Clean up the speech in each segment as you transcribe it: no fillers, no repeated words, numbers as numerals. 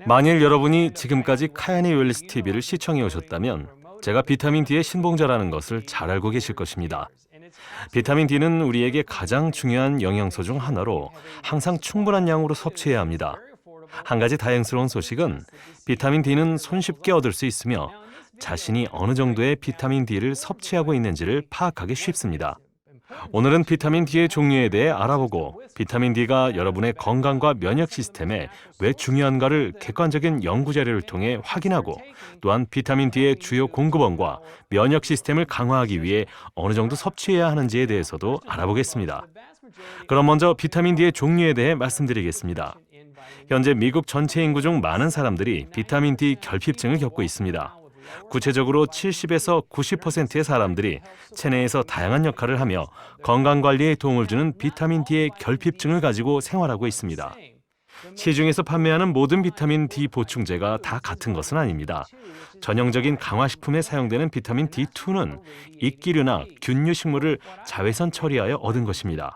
만일 여러분이 지금까지 카야니 웰리스 TV를 시청해 오셨다면 제가 비타민 D의 신봉자라는 것을 잘 알고 계실 것입니다. 비타민 D는 우리에게 가장 중요한 영양소 중 하나로 항상 충분한 양으로 섭취해야 합니다. 한 가지 다행스러운 소식은 비타민 D는 손쉽게 얻을 수 있으며 자신이 어느 정도의 비타민 D를 섭취하고 있는지를 파악하기 쉽습니다. 오늘은 비타민 D의 종류에 대해 알아보고 비타민 D가 여러분의 건강과 면역 시스템에 왜 중요한가를 객관적인 연구 자료를 통해 확인하고 또한 비타민 D의 주요 공급원과 면역 시스템을 강화하기 위해 어느 정도 섭취해야 하는지에 대해서도 알아보겠습니다. 그럼 먼저 비타민 D의 종류에 대해 말씀드리겠습니다. 현재 미국 전체 인구 중 많은 사람들이 비타민 D 결핍증을 겪고 있습니다. 구체적으로 70에서 90%의 사람들이 체내에서 다양한 역할을 하며 건강관리에 도움을 주는 비타민 D의 결핍증을 가지고 생활하고 있습니다. 시중에서 판매하는 모든 비타민 D 보충제가 다 같은 것은 아닙니다. 전형적인 강화식품에 사용되는 비타민 D2는 익기류나 균류 식물을 자외선 처리하여 얻은 것입니다.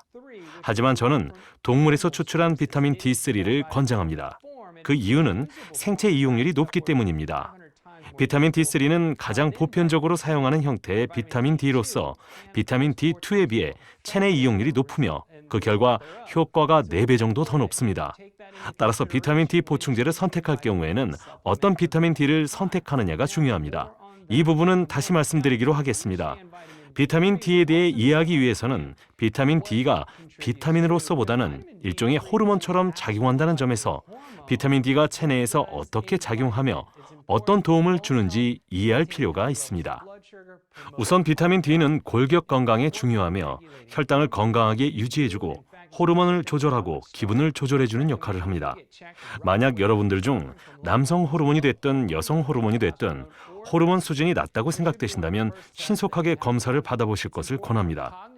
하지만 저는 동물에서 추출한 비타민 D3를 권장합니다. 그 이유는 생체 이용률이 높기 때문입니다. 비타민 D3는 가장 보편적으로 사용하는 형태의 비타민 D로서 비타민 D2에 비해 체내 이용률이 높으며 그 결과 효과가 4배 정도 더 높습니다. 따라서 비타민 D 보충제를 선택할 경우에는 어떤 비타민 D를 선택하느냐가 중요합니다. 이 부분은 다시 말씀드리기로 하겠습니다. 비타민 D에 대해 이해하기 위해서는 비타민 D가 비타민으로서보다는 일종의 호르몬처럼 작용한다는 점에서 비타민 D가 체내에서 어떻게 작용하며 어떤 도움을 주는지 이해할 필요가 있습니다. 우선 비타민 D는 골격 건강에 중요하며 혈당을 건강하게 유지해주고 호르몬을 조절하고 기분을 조절해주는 역할을 합니다. 만약 여러분들 중 남성 호르몬이 됐든 여성 호르몬이 됐든 호르몬 수준이 낮다고 생각되신다면 신속하게 검사를 받아보실 것을 권합니다.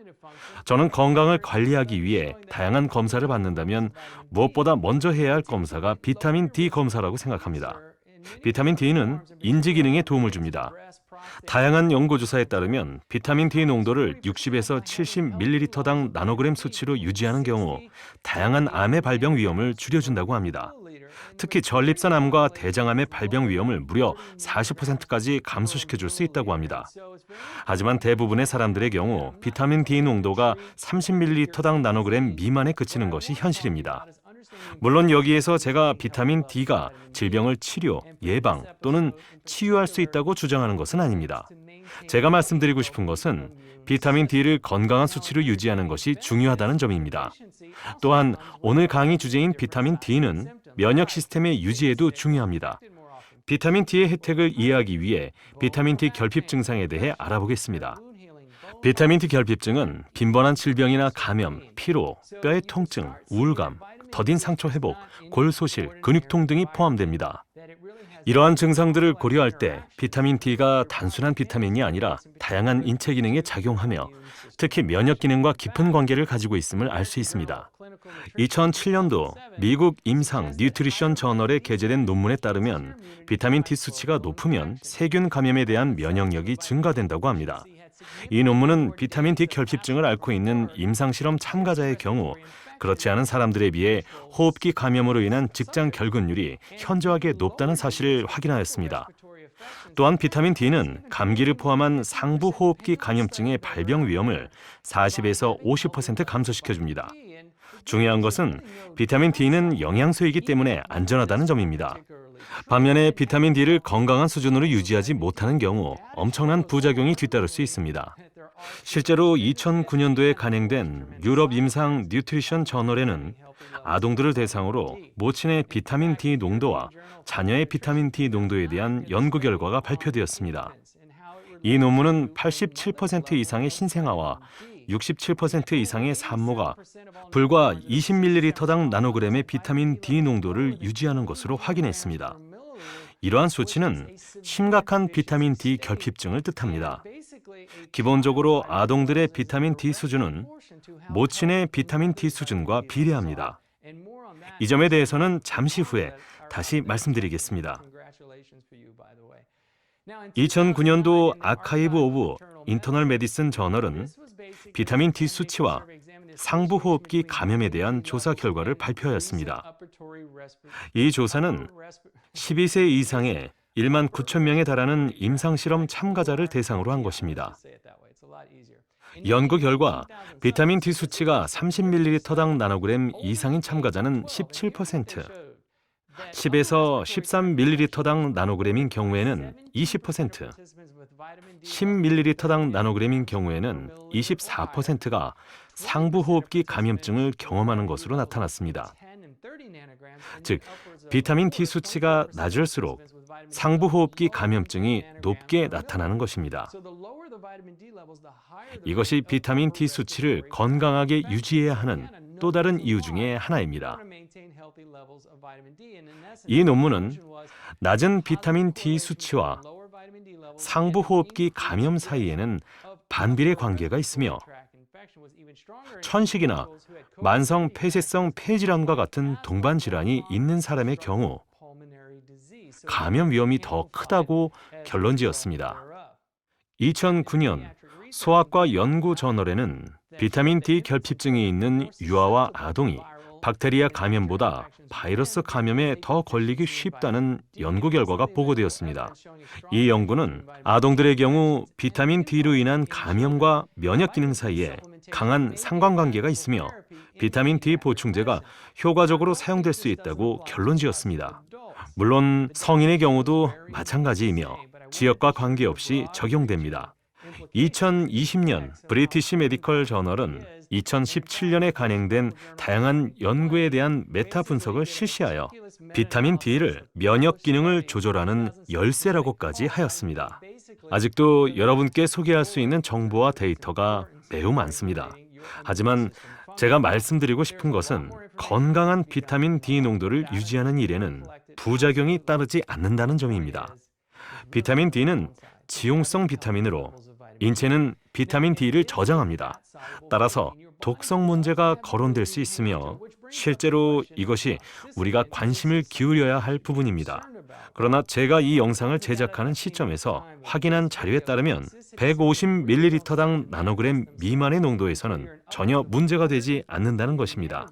저는 건강을 관리하기 위해 다양한 검사를 받는다면 무엇보다 먼저 해야 할 검사가 비타민 D 검사라고 생각합니다. 비타민 D는 인지 기능에 도움을 줍니다. 다양한 연구조사에 따르면 비타민 D 농도를 60에서 70ml당 나노그램 수치로 유지하는 경우 다양한 암의 발병 위험을 줄여준다고 합니다. 특히 전립선 암과 대장암의 발병 위험을 무려 40%까지 감소시켜줄 수 있다고 합니다. 하지만 대부분의 사람들의 경우 비타민 D 농도가 30ml당 나노그램 미만에 그치는 것이 현실입니다. 물론 여기에서 제가 비타민 D가 질병을 치료, 예방 또는 치유할 수 있다고 주장하는 것은 아닙니다. 제가 말씀드리고 싶은 것은 비타민 D를 건강한 수치로 유지하는 것이 중요하다는 점입니다. 또한 오늘 강의 주제인 비타민 D는 면역 시스템의 유지에도 중요합니다. 비타민 D의 혜택을 이해하기 위해 비타민 D 결핍 증상에 대해 알아보겠습니다. 비타민 D 결핍증은 빈번한 질병이나 감염, 피로, 뼈의 통증, 우울감, 더딘 상처 회복, 골소실, 근육통 등이 포함됩니다. 이러한 증상들을 고려할 때 비타민 D가 단순한 비타민이 아니라 다양한 인체 기능에 작용하며 특히 면역 기능과 깊은 관계를 가지고 있음을 알 수 있습니다. 2007년도 미국 임상 뉴트리션 저널에 게재된 논문에 따르면 비타민 D 수치가 높으면 세균 감염에 대한 면역력이 증가된다고 합니다. 이 논문은 비타민 D 결핍증을 앓고 있는 임상실험 참가자의 경우 그렇지 않은 사람들에 비해 호흡기 감염으로 인한 직장 결근율이 현저하게 높다는 사실을 확인하였습니다. 또한 비타민 D는 감기를 포함한 상부 호흡기 감염증의 발병 위험을 40에서 50% 감소시켜줍니다. 중요한 것은 비타민 D는 영양소이기 때문에 안전하다는 점입니다. 반면에 비타민 D를 건강한 수준으로 유지하지 못하는 경우 엄청난 부작용이 뒤따를 수 있습니다. 실제로 2009년도에 간행된 유럽 임상 뉴트리션 저널에는 아동들을 대상으로 모친의 비타민 D 농도와 자녀의 비타민 D 농도에 대한 연구 결과가 발표되었습니다. 이 논문은 87% 이상의 신생아와 67% 이상의 산모가 불과 20ml당 나노그램의 비타민 D 농도를 유지하는 것으로 확인했습니다. 이러한 수치는 심각한 비타민 D 결핍증을 뜻합니다. 기본적으로 아동들의 비타민 D 수준은 모친의 비타민 D 수준과 비례합니다. 이 점에 대해서는 잠시 후에 다시 말씀드리겠습니다. 2009년도 아카이브 오브 인터널 메디슨 저널은 비타민 D 수치와 상부호흡기 감염에 대한 조사 결과를 발표하였습니다. 이 조사는 12세 이상의 1만 9천 명에 달하는 임상실험 참가자를 대상으로 한 것입니다. 연구 결과 비타민 D 수치가 30ml당 나노그램 이상인 참가자는 17%, 10에서 13ml당 나노그램인 경우에는 20%, 10ml당 나노그램인 경우에는 24%가 상부호흡기 감염증을 경험하는 것으로 나타났습니다. 즉, 비타민 D 수치가 낮을수록 상부호흡기 감염증이 높게 나타나는 것입니다. 이것이 비타민 D 수치를 건강하게 유지해야 하는 또 다른 이유 중에 하나입니다. 이 논문은 낮은 비타민 D 수치와 상부호흡기 감염 사이에는 반비례 관계가 있으며 천식이나 만성 폐쇄성 폐질환과 같은 동반 질환이 있는 사람의 경우 감염 위험이 더 크다고 결론지었습니다. 2009년 소아과 연구 저널에는 비타민 D 결핍증이 있는 유아와 아동이 박테리아 감염보다 바이러스 감염에 더 걸리기 쉽다는 연구 결과가 보고되었습니다. 이 연구는 아동들의 경우 비타민 D로 인한 감염과 면역 기능 사이에 강한 상관관계가 있으며 비타민 D 보충제가 효과적으로 사용될 수 있다고 결론지었습니다. 물론 성인의 경우도 마찬가지이며 지역과 관계없이 적용됩니다. 2020년 브리티시 메디컬 저널은 2017년에 간행된 다양한 연구에 대한 메타 분석을 실시하여 비타민 D를 면역 기능을 조절하는 열쇠라고까지 하였습니다. 아직도 여러분께 소개할 수 있는 정보와 데이터가 매우 많습니다. 하지만 제가 말씀드리고 싶은 것은 건강한 비타민 D 농도를 유지하는 일에는 부작용이 따르지 않는다는 점입니다. 비타민 D는 지용성 비타민으로 인체는 비타민 D를 저장합니다. 따라서 독성 문제가 거론될 수 있으며 실제로 이것이 우리가 관심을 기울여야 할 부분입니다. 그러나 제가 이 영상을 제작하는 시점에서 확인한 자료에 따르면 150ml당 나노그램 미만의 농도에서는 전혀 문제가 되지 않는다는 것입니다.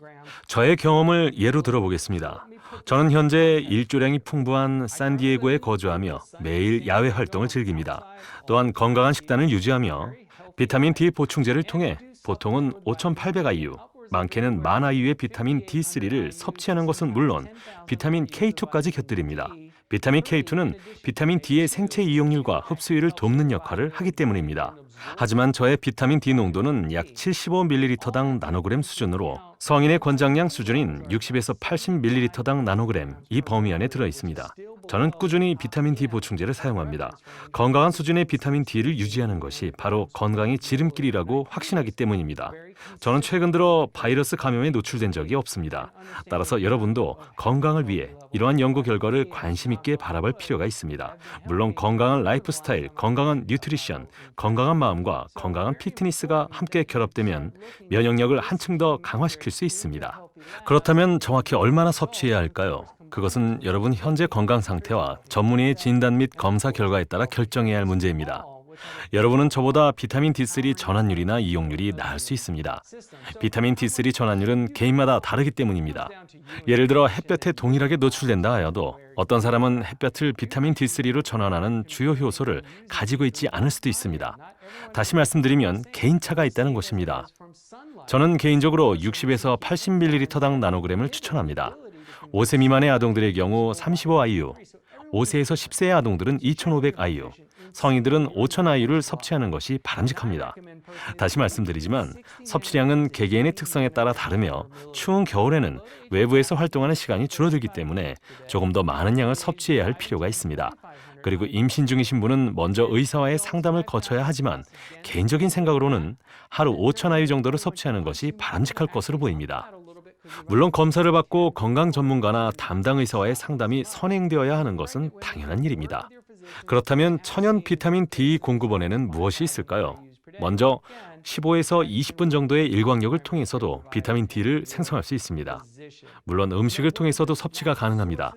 저의 경험을 예로 들어보겠습니다. 저는 현재 일조량이 풍부한 샌디에고에 거주하며 매일 야외 활동을 즐깁니다. 또한 건강한 식단을 유지하며 비타민 D 보충제를 통해 보통은 5,800IU, 많게는 10,000IU의 비타민 D3를 섭취하는 것은 물론 비타민 K2까지 곁들입니다. 비타민 K2는 비타민 D의 생체 이용률과 흡수율을 돕는 역할을 하기 때문입니다. 하지만 저의 비타민 D 농도는 약 75ml당 나노그램 수준으로 성인의 권장량 수준인 60에서 80ml당 나노그램 이 범위 안에 들어 있습니다. 저는 꾸준히 비타민 D 보충제를 사용합니다. 건강한 수준의 비타민 D를 유지하는 것이 바로 건강의 지름길이라고 확신하기 때문입니다. 저는 최근 들어 바이러스 감염에 노출된 적이 없습니다. 따라서 여러분도 건강을 위해 이러한 연구 결과를 관심 있게 바라볼 필요가 있습니다. 물론 건강한 라이프 스타일, 건강한 뉴트리션, 건강한 마음과 건강한 피트니스가 함께 결합되면 면역력을 한층 더 강화시킬 수 있습니다. 그렇다면 정확히 얼마나 섭취해야 할까요? 그것은 여러분 현재 건강 상태와 전문의의 진단 및 검사 결과에 따라 결정해야 할 문제입니다. 여러분은 저보다 비타민 D3 전환율이나 이용률이 나을 수 있습니다. 비타민 D3 전환율은 개인마다 다르기 때문입니다. 예를 들어 햇볕에 동일하게 노출된다 하여도 어떤 사람은 햇볕을 비타민 D3로 전환하는 주요 효소를 가지고 있지 않을 수도 있습니다. 다시 말씀드리면 개인차가 있다는 것입니다. 저는 개인적으로 60에서 80ml당 나노그램을 추천합니다. 5세 미만의 아동들의 경우 35IU, 5세에서 10세의 아동들은 2500IU, 성인들은 5000IU를 섭취하는 것이 바람직합니다. 다시 말씀드리지만 섭취량은 개개인의 특성에 따라 다르며 추운 겨울에는 외부에서 활동하는 시간이 줄어들기 때문에 조금 더 많은 양을 섭취해야 할 필요가 있습니다. 그리고 임신 중이신 분은 먼저 의사와의 상담을 거쳐야 하지만 개인적인 생각으로는 하루 5000IU 정도를 섭취하는 것이 바람직할 것으로 보입니다. 물론 검사를 받고 건강 전문가나 담당 의사와의 상담이 선행되어야 하는 것은 당연한 일입니다. 그렇다면 천연 비타민 D 공급원에는 무엇이 있을까요? 먼저 15에서 20분 정도의 일광욕을 통해서도 비타민 D를 생성할 수 있습니다. 물론 음식을 통해서도 섭취가 가능합니다.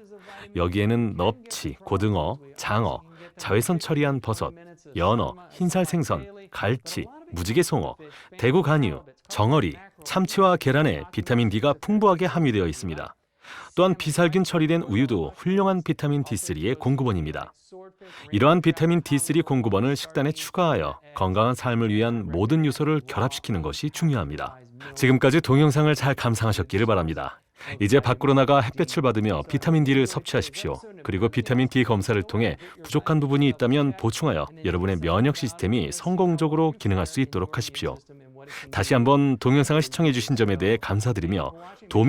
여기에는 넙치, 고등어, 장어, 자외선 처리한 버섯, 연어, 흰살 생선, 갈치, 무지개 송어, 대구 간유, 정어리, 참치와 계란에 비타민 D가 풍부하게 함유되어 있습니다. 또한 비살균 처리된 우유도 훌륭한 비타민 D3의 공급원입니다. 이러한 비타민 D3 공급원을 식단에 추가하여 건강한 삶을 위한 모든 요소를 결합시키는 것이 중요합니다. 지금까지 동영상을 잘 감상하셨기를 바랍니다. 이제 밖으로 나가 햇볕을 받으며 비타민 D를 섭취하십시오. 그리고 비타민 D 검사를 통해 부족한 부분이 있다면 보충하여 여러분의 면역 시스템이 성공적으로 기능할 수 있도록 하십시오. 다시 한번 동영상을 시청해 주신 점에 대해 감사드리며 도움이